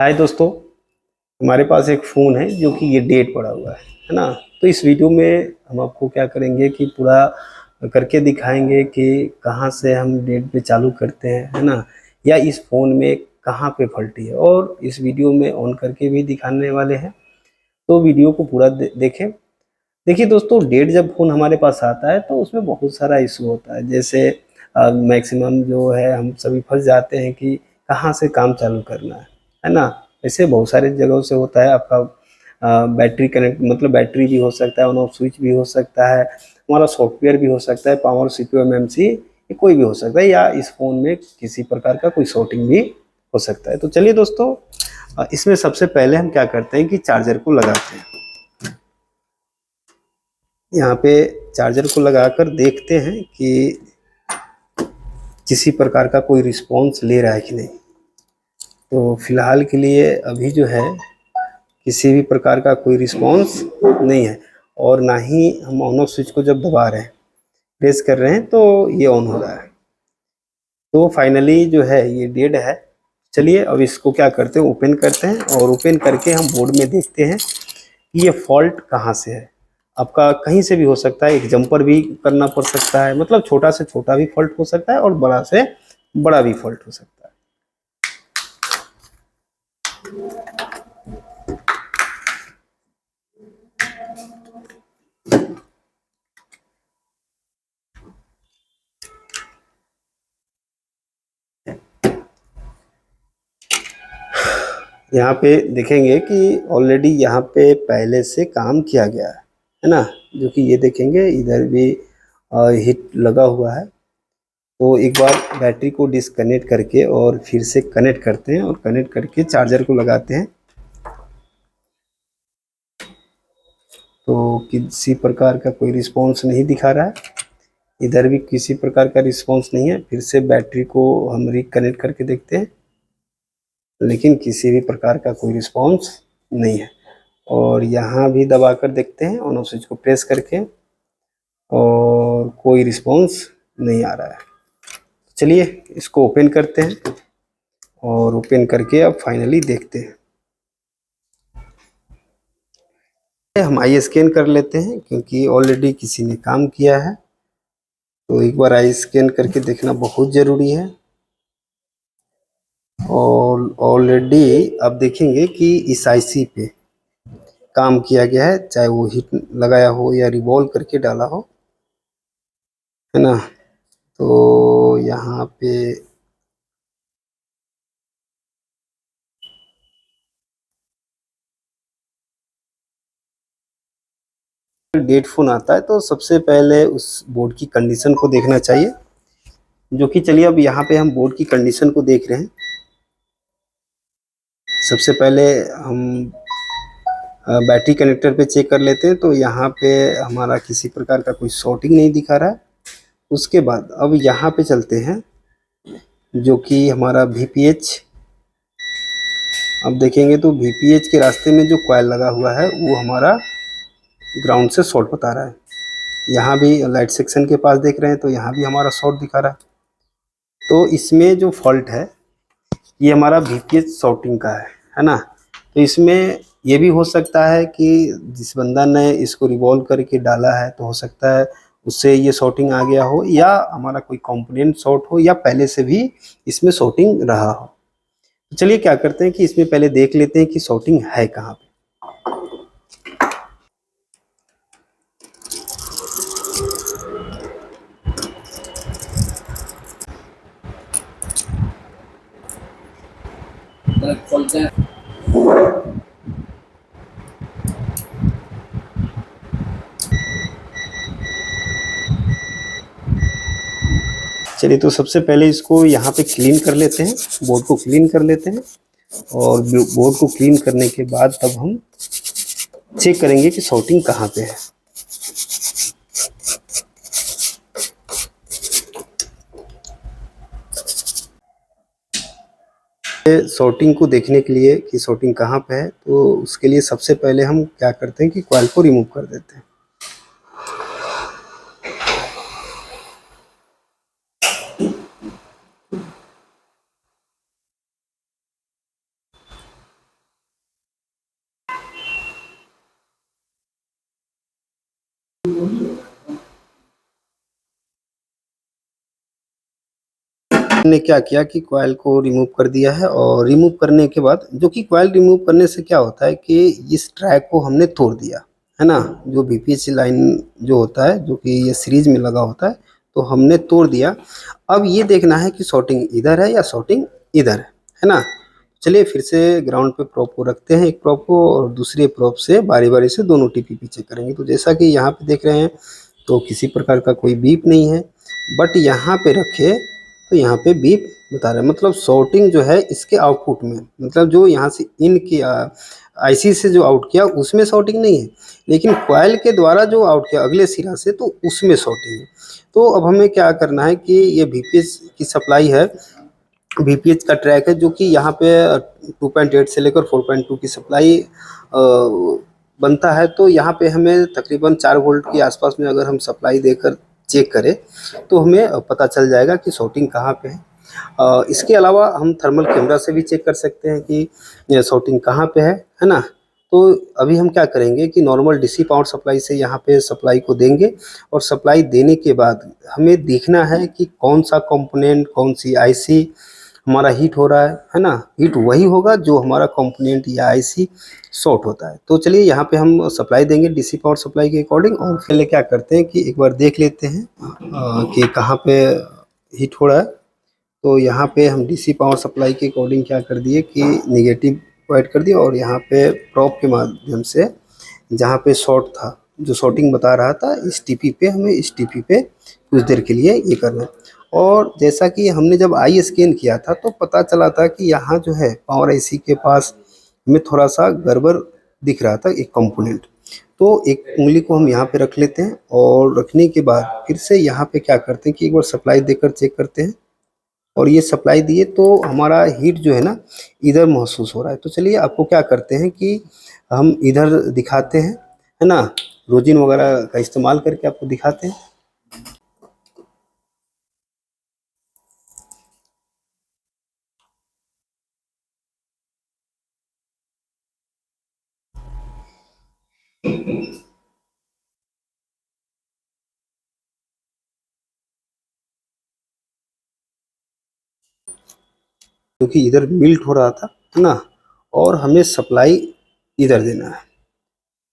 हाय दोस्तों। हमारे पास एक फ़ोन है जो कि ये डेट पड़ा हुआ है ना। तो इस वीडियो में हम आपको क्या करेंगे कि पूरा करके दिखाएंगे कि कहाँ से हम डेट पे चालू करते हैं, है ना, या इस फ़ोन में कहाँ पे फल्टी है, और इस वीडियो में ऑन करके भी दिखाने वाले हैं। तो वीडियो को पूरा देखें। देखिए दोस्तों, डेट जब फ़ोन हमारे पास आता है तो उसमें बहुत सारा इशू होता है। जैसे मैक्सिमम जो है हम सभी फंस जाते हैं कि कहाँ से काम चालू करना है ना। ऐसे बहुत सारे जगहों से होता है। आपका बैटरी कनेक्ट मतलब बैटरी भी हो सकता है, ऑन ऑफ स्विच भी हो सकता है, हमारा सॉफ्टवेयर भी हो सकता है, पावर सीपीयू एमएमसी, ये कोई भी हो सकता है, या इस फ़ोन में किसी प्रकार का कोई शॉर्टिंग भी हो सकता है। तो चलिए दोस्तों, इसमें सबसे पहले हम क्या करते हैं कि चार्जर को लगाते हैं। यहाँ पे चार्जर को लगाकर देखते हैं कि किसी प्रकार का कोई रिस्पॉन्स ले रहा है कि नहीं। तो फिलहाल के लिए अभी जो है किसी भी प्रकार का कोई रिस्पॉन्स नहीं है, और ना ही हम ऑन ऑफ स्विच को जब दबा रहे हैं, प्रेस कर रहे हैं, तो ये ऑन हो रहा है। तो फाइनली जो है ये डेड है। चलिए अब इसको क्या करते हैं, ओपन करते हैं, और ओपन करके हम बोर्ड में देखते हैं कि ये फॉल्ट कहाँ से है। आपका कहीं से भी हो सकता है, एक जंपर भी करना पड़ सकता है, मतलब छोटा से छोटा भी फॉल्ट हो सकता है और बड़ा से बड़ा भी फॉल्ट हो सकता है। यहाँ पे देखेंगे कि ऑलरेडी यहाँ पे पहले से काम किया गया है ना। जो कि ये देखेंगे इधर भी हिट लगा हुआ है। तो एक बार बैटरी को डिस्कनेक्ट करके और फिर से कनेक्ट करते हैं, और कनेक्ट करके चार्जर को लगाते हैं। तो किसी प्रकार का कोई रिस्पॉन्स नहीं दिखा रहा है, इधर भी किसी प्रकार का रिस्पॉन्स नहीं है। फिर से बैटरी को हम रिकनेक्ट करके देखते हैं, लेकिन किसी भी प्रकार का कोई रिस्पॉन्स नहीं है। और यहाँ भी दबा कर देखते हैं ऑन ऑफ स्विच को प्रेस करके, और कोई रिस्पॉन्स नहीं आ रहा है। चलिए इसको ओपन करते हैं, और ओपन करके अब फाइनली देखते हैं। हम आई स्कैन कर लेते हैं, क्योंकि ऑलरेडी किसी ने काम किया है। तो एक बार आई स्कैन करके देखना बहुत ज़रूरी है। और ऑलरेडी अब देखेंगे कि इस आईसी पे काम किया गया है, चाहे वो हिट लगाया हो या रिवॉल्व करके डाला हो, है ना। तो यहाँ पे डेट फोन आता है तो सबसे पहले उस बोर्ड की कंडीशन को देखना चाहिए। जो कि चलिए अब यहाँ पे हम बोर्ड की कंडीशन को देख रहे हैं। सबसे पहले हम बैटरी कनेक्टर पे चेक कर लेते हैं। तो यहाँ पे हमारा किसी प्रकार का कोई शॉर्टिंग नहीं दिखा रहा है। उसके बाद अब यहाँ पे चलते हैं, जो कि हमारा VPH। अब देखेंगे तो VPH के रास्ते में जो कॉइल लगा हुआ है वो हमारा ग्राउंड से शॉर्ट बता रहा है। यहाँ भी लाइट सेक्शन के पास देख रहे हैं, तो यहाँ भी हमारा शॉर्ट दिखा रहा है। तो इसमें जो फॉल्ट है ये हमारा VPH शॉर्टिंग का है ना। तो इसमें ये भी हो सकता है कि जिस बंदा ने इसको रिवॉल्व करके डाला है, तो हो सकता है उससे ये शॉर्टिंग आ गया हो, या हमारा कोई कंपोनेंट शॉर्ट हो, या पहले से भी इसमें शॉर्टिंग रहा हो। तो चलिए क्या करते हैं कि इसमें पहले देख लेते हैं कि शॉर्टिंग है कहाँ पे। चलिए तो सबसे पहले इसको यहाँ पे क्लीन कर लेते हैं, बोर्ड को क्लीन कर लेते हैं। और बोर्ड को क्लीन करने के बाद तब हम चेक करेंगे कि शॉर्टिंग कहाँ पे है। शॉर्टिंग को देखने के लिए कि शॉर्टिंग कहाँ पे है, तो उसके लिए सबसे पहले हम क्या करते हैं कि कॉइल को रिमूव कर देते हैं। हमने क्या किया कि कॉइल को रिमूव कर दिया है, और रिमूव करने के बाद जो कि कॉइल रिमूव करने से क्या होता है कि इस ट्रैक को हमने तोड़ दिया है ना। जो बीपीएच लाइन जो होता है, जो कि ये सीरीज में लगा होता है, तो हमने तोड़ दिया। अब ये देखना है कि शॉर्टिंग इधर है या शॉर्टिंग इधर है ना। चलिए फिर से ग्राउंड पे प्रोप को रखते हैं, एक प्रोप को, और दूसरे प्रोप से बारी बारी से दोनों टीपीपी चेक करेंगे। तो जैसा कि यहाँ पे देख रहे हैं, तो किसी प्रकार का कोई बीप नहीं है, बट यहाँ पे रखे तो यहाँ पे बीप बता रहा है, मतलब शॉर्टिंग जो है इसके आउटपुट में, मतलब जो यहाँ से इन की आईसी से जो आउट किया उसमें शॉर्टिंग नहीं है, लेकिन कॉइल के द्वारा जो आउट किया अगले सिरा से, तो उसमें शॉर्टिंग है। तो अब हमें क्या करना है कि ये वीपीएस की सप्लाई है, वीपीएच का ट्रैक है, जो कि यहाँ पे 2.8 से लेकर 4.2 की सप्लाई बनता है। तो यहाँ पे हमें तकरीबन 4 वोल्ट के आसपास में अगर हम सप्लाई देकर चेक करें, तो हमें पता चल जाएगा कि शॉर्टिंग कहाँ पे है। इसके अलावा हम थर्मल कैमरा से भी चेक कर सकते हैं कि शॉर्टिंग कहाँ पे है ना। तो अभी हम क्या करेंगे कि नॉर्मल डीसी पावर सप्लाई से यहाँ पे सप्लाई को देंगे, और सप्लाई देने के बाद हमें देखना है कि कौन सा कंपोनेंट, कौन सी आईसी हमारा हीट हो रहा है ना। हीट वही होगा जो हमारा कंपोनेंट या आईसी शॉर्ट होता है। तो चलिए यहाँ पे हम सप्लाई देंगे डीसी पावर सप्लाई के अकॉर्डिंग, और पहले क्या करते हैं कि एक बार देख लेते हैं कि कहाँ पे हीट हो रहा है। तो यहाँ पे हम डीसी पावर सप्लाई के अकॉर्डिंग क्या कर दिए कि नेगेटिव प्रोवाइड कर दिया, और यहाँ पे प्रॉप के माध्यम से जहाँ पे शॉर्ट था, जो शॉर्टिंग बता रहा था, इस टीपी पे हमें इस टीपी पे कुछ देर के लिए ये करना है। और जैसा कि हमने जब आई स्कैन किया था, तो पता चला था कि यहाँ जो है पावर आईसी के पास हमें थोड़ा सा गड़बड़ दिख रहा था, एक कंपोनेंट। तो एक उंगली को हम यहाँ पे रख लेते हैं, और रखने के बाद फिर से यहाँ पे क्या करते हैं कि एक बार सप्लाई देकर चेक करते हैं, और ये सप्लाई दिए तो हमारा हीट जो है ना इधर महसूस हो रहा है। तो चलिए आपको क्या करते हैं कि हम इधर दिखाते हैं, है ना, रोजिन वगैरह का इस्तेमाल करके आपको दिखाते हैं। क्योंकि इधर मिल्ट हो रहा था, है ना, और हमें सप्लाई इधर देना है।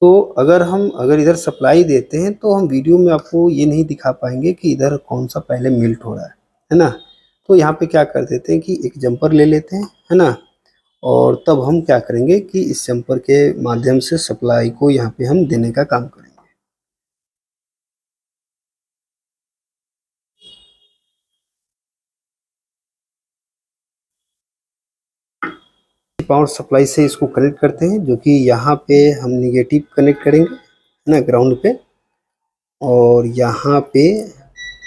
तो अगर इधर सप्लाई देते हैं, तो हम वीडियो में आपको ये नहीं दिखा पाएंगे कि इधर कौन सा पहले मिल्ट हो रहा है ना। तो यहाँ पे क्या कर देते हैं कि एक जंपर ले लेते हैं, है ना, और तब हम क्या करेंगे कि इस जंपर के माध्यम से सप्लाई को यहाँ पे हम देने का काम करेंगे। पावर सप्लाई से इसको कनेक्ट करते हैं, जो कि यहाँ पे हम निगेटिव कनेक्ट करेंगे, है ना, ग्राउंड पे, और यहाँ पे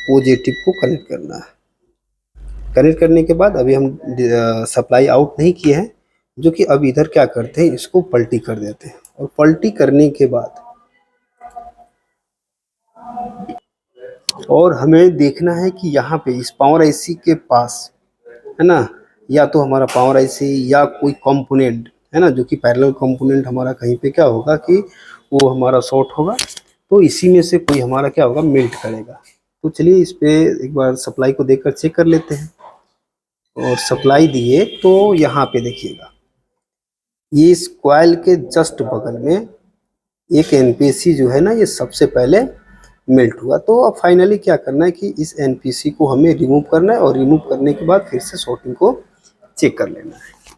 पॉजिटिव को कनेक्ट करना है। कनेक्ट करने के बाद अभी हम सप्लाई आउट नहीं किए हैं, जो कि अब इधर क्या करते हैं, इसको पलटी कर देते हैं, और पलटी करने के बाद और हमें देखना है कि यहाँ पे इस पावर आईसी के पास, है ना, या तो हमारा पावर आईसी या कोई कंपोनेंट, है ना, जो कि पैरेलल कंपोनेंट हमारा कहीं पे क्या होगा कि वो हमारा शॉर्ट होगा। तो इसी में से कोई हमारा क्या होगा, मेल्ट करेगा। तो चलिए इस पे एक बार सप्लाई को देकर चेक कर लेते हैं। और सप्लाई दिए तो यहाँ पे देखिएगा, ये इस कॉइल के जस्ट बगल में एक एनपीसी जो है ना, ये सबसे पहले मेल्ट हुआ। तो अब फाइनली क्या करना है कि इस एनपीसी को हमें रिमूव करना है, और रिमूव करने के बाद फिर से शॉर्टिंग को चेक कर लेना है।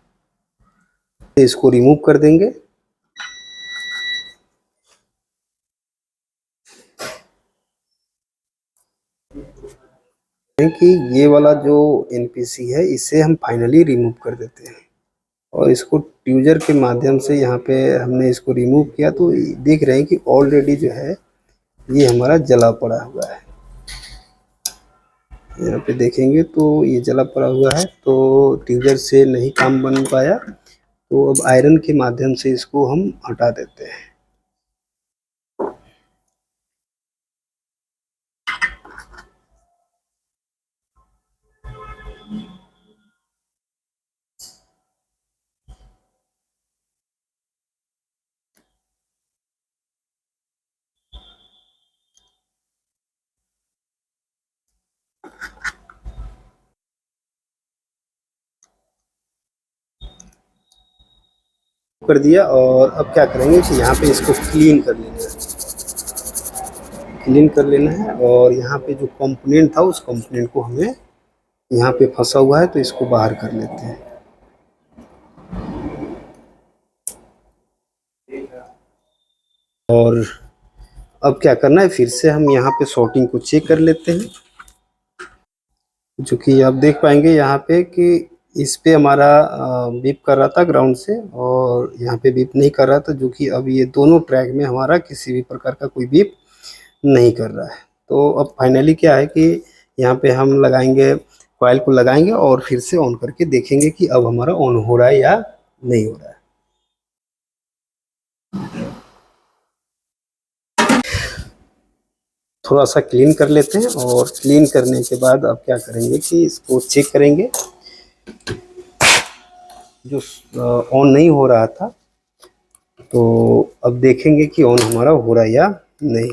तो इसको रिमूव कर देंगे। कि ये वाला जो एनपीसी है, इसे हम फाइनली रिमूव कर देते हैं, और इसको ट्यूजर के माध्यम से यहाँ पे हमने इसको रिमूव किया। तो देख रहे हैं कि ऑलरेडी जो है ये हमारा जला पड़ा हुआ है। यहाँ पे देखेंगे तो ये जला पड़ा हुआ है, तो ट्यूजर से नहीं काम बन पाया। तो अब आयरन के माध्यम से इसको हम हटा देते हैं। कर दिया और अब क्या करेंगे कि यहाँ पे इसको क्लीन कर लेना है, क्लीन कर लेना है। और यहाँ पे जो कंपोनेंट था उस कंपोनेंट को हमें यहाँ पे फंसा हुआ है तो इसको बाहर कर लेते हैं। और अब क्या करना है, फिर से हम यहाँ पे शॉर्टिंग को चेक कर लेते हैं, जो कि आप देख पाएंगे यहाँ पे कि इस पे हमारा बीप कर रहा था ग्राउंड से और यहाँ पे बीप नहीं कर रहा था, जो कि अब ये दोनों ट्रैक में हमारा किसी भी प्रकार का कोई बीप नहीं कर रहा है। तो अब फाइनली क्या है कि यहाँ पे हम लगाएंगे, कॉइल को लगाएंगे और फिर से ऑन करके देखेंगे कि अब हमारा ऑन हो रहा है या नहीं हो रहा है। थोड़ा सा क्लीन कर लेते हैं और क्लीन करने के बाद अब क्या करेंगे कि इसको चेक करेंगे, जो ऑन नहीं हो रहा था तो अब देखेंगे कि ऑन हमारा हो रहा है या नहीं।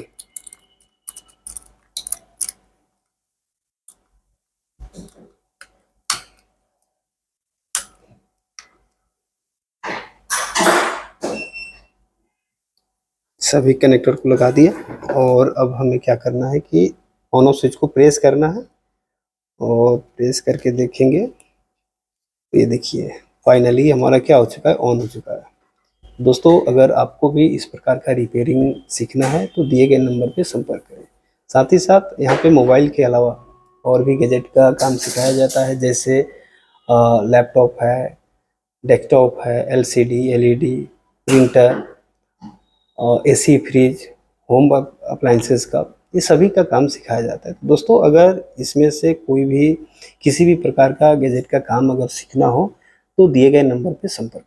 सभी कनेक्टर को लगा दिया और अब हमें क्या करना है कि ऑन ऑफ स्विच को प्रेस करना है और प्रेस करके देखेंगे तो ये देखिए फाइनली हमारा क्या हो चुका है, ऑन हो चुका है। दोस्तों अगर आपको भी इस प्रकार का रिपेयरिंग सीखना है तो दिए गए नंबर पे संपर्क करें। साथ ही साथ यहाँ पे मोबाइल के अलावा और भी गैजेट का काम सिखाया जाता है, जैसे लैपटॉप है, डेस्कटॉप है, LCD, LED, printer, AC, fridge, home appliances का, ये सभी का काम सिखाया जाता है। तो दोस्तों अगर इसमें से कोई भी किसी भी प्रकार का गैजेट का काम अगर सीखना हो तो दिए गए नंबर पे संपर्क